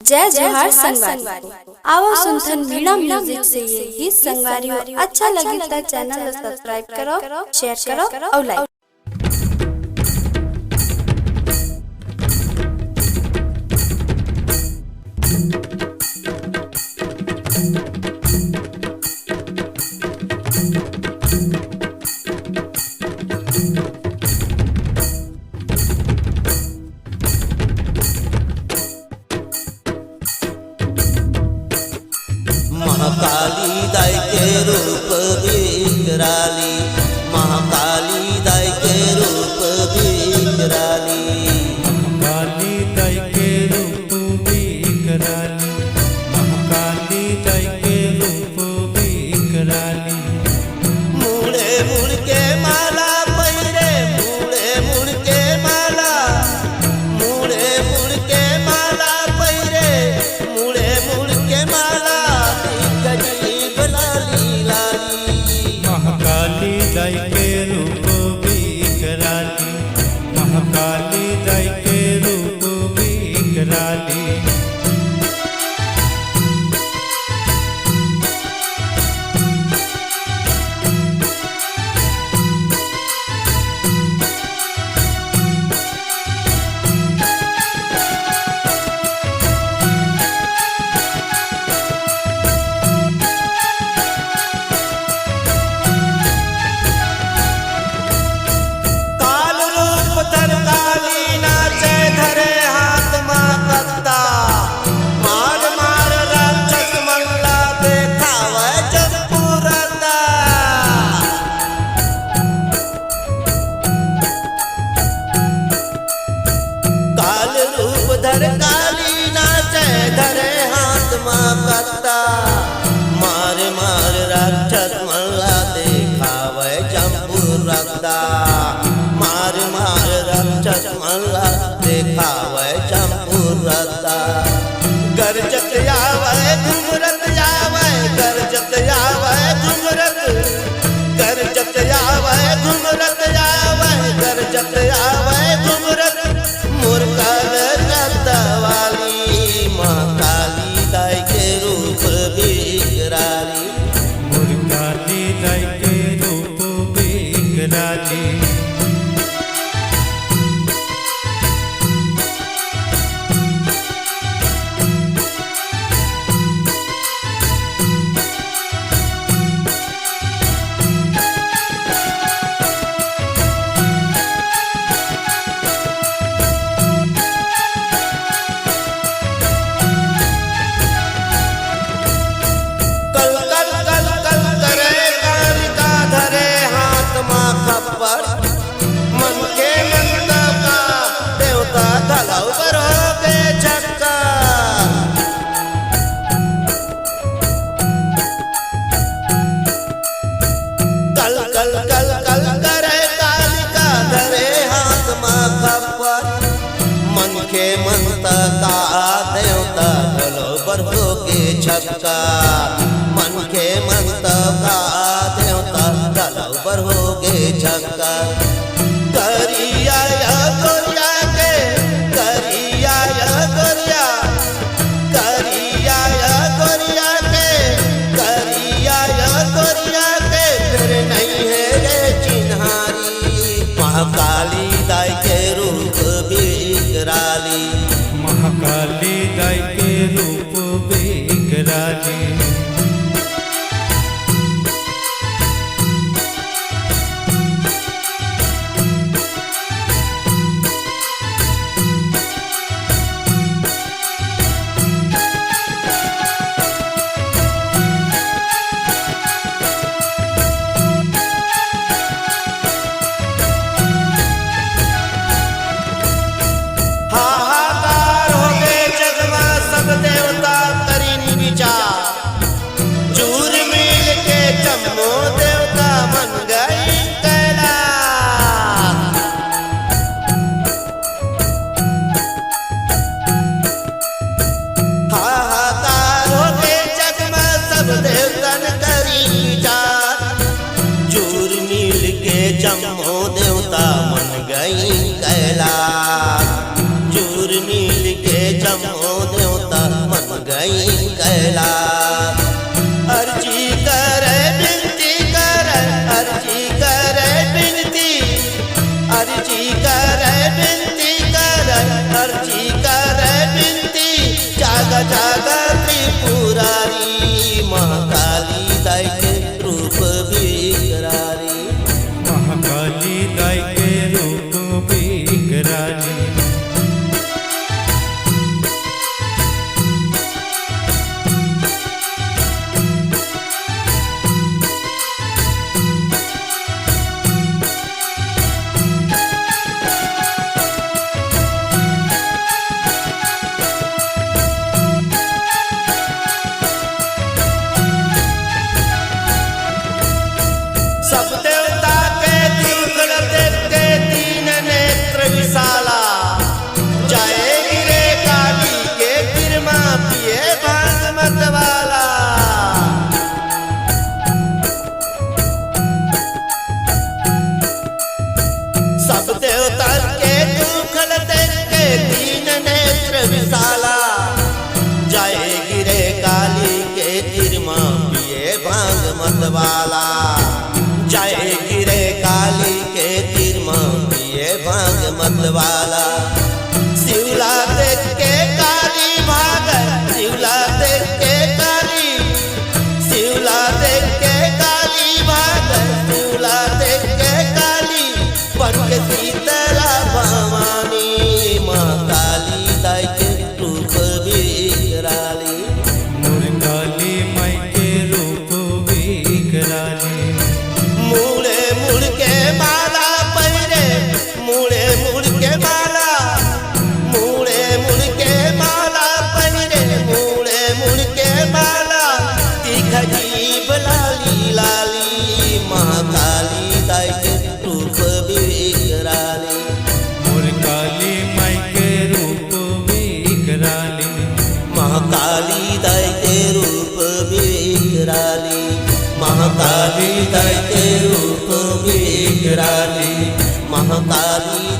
जय जोहार संगवारी। आओ सुनथन मीणा म्यूजिक से ये गीत संगवारियों अच्छा लगे तो चैनल सब्सक्राइब करो, शेयर करो और लाइक। महाकाली दाई के रूप विकराली, महाकाली दाई के रूप विकराली, महाकाली दाई के रूप विकराली, महाकाली दाई के रूप विकराली। मुड़े मुड़ के माला पैरे, मुड़े मुड़ के माला, मुड़े मुड़ के माला पैरे, मुड़े मुड़ के माला महाकाली दाई के रूप विकराली, महाकाली दाई के रूप विकराली। काली नाचे धरे हाथ माँ कत्ता, मार मार राक्षस मल्ला देखावे चंपूर रत्ता, मार मार राक्षस मल्ला देखावे चंपूर रत्ता। गरजत आवे घुमरत आवे, गरजत आवे घुमरत, गरजत आवे घुमरत आवे, गरजत आवे घुमरत। मुरकाल वाली महाकाली दाई के रूप विकराली, महाकाली दाई के रूप विकराली। मन के मंदा का देवता धलाऊ पर हो के छक्का, कल कल कल कल करे कालिका धरे हाथ माँ खप्पर। मन के मंदा का देवता धलाऊ पर हो के छक्का, मन के मंदा का देवता धलाऊ पर हो के छक्का। करिया या गोरिया के, करिया या गोरिया, करिया या गोरिया के, करिया या गोरिया के, फिर नहीं है रे चिन्हारी। महाकाली दाई के रूप विकराली, महाकाली दाई के रूप विकराली। हाहाकार हो गए जगमा सब देवता तरीनी विचार, नहीं कैलाश अर्जी करे विनती करे अर्जी करे विनती अर्जी करे विनती करे अर्जी करे विनती जाग जाग त्रिपुरारी महाकाली दाई के रूप विकराली महाकाली दाई के रूप विकराली सब देवता के दिल देख के तीन नेत्र विशाला जाएगी रे काली के गिरमा पिए भांग मत वाला सब देवता के दुखल देख के तीन नेत्र विशाला जाएगी रे काली के गिरमा पिए भांग मत वाला जाएगी रे काली के तीर पिए भांग मत वाला शिवला देख के काली भाग शिवला देख के काली शिवला देख के काली भाग शिवला देख के काली बन के शीतला भवानी माँ काली दाई के रूप विकराली मुरकाली माई के रूप विकराली मुड़े मुड़ के माला पहिरे मुड़े मुड़ के माला मुड़े मुड़ के माला पहिरे मुड़े मुड़ के माला तीख जीव लाली लाली महाकाली दाई के रूप विकराली मुरकाली माई के रूप विकराली महाकाली दाई के रूप विकराली महाकाली दाई के रूप विकराली महाकाली